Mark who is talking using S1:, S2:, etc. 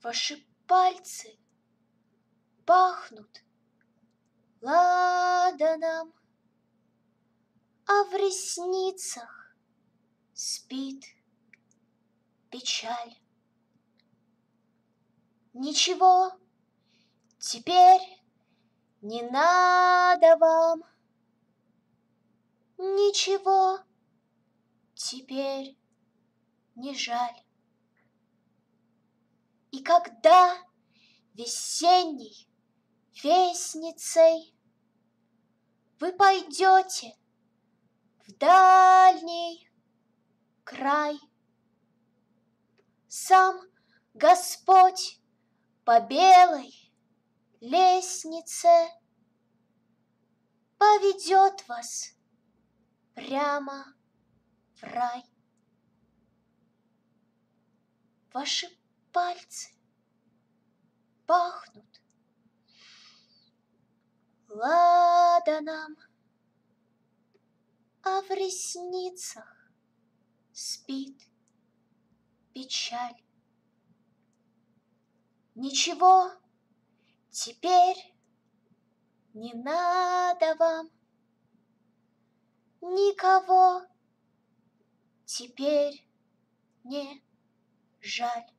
S1: Ваши пальцы пахнут ладаном, а в ресницах спит печаль. Ничего теперь не надо вам, ничего теперь не жаль. И когда весенней вестницей вы пойдете в дальний край, сам Господь по белой лестнице поведет вас прямо в рай. Ваши пальцы пахнут ладаном, а в ресницах спит печаль. Ничего теперь не надо вам, никого теперь не жаль.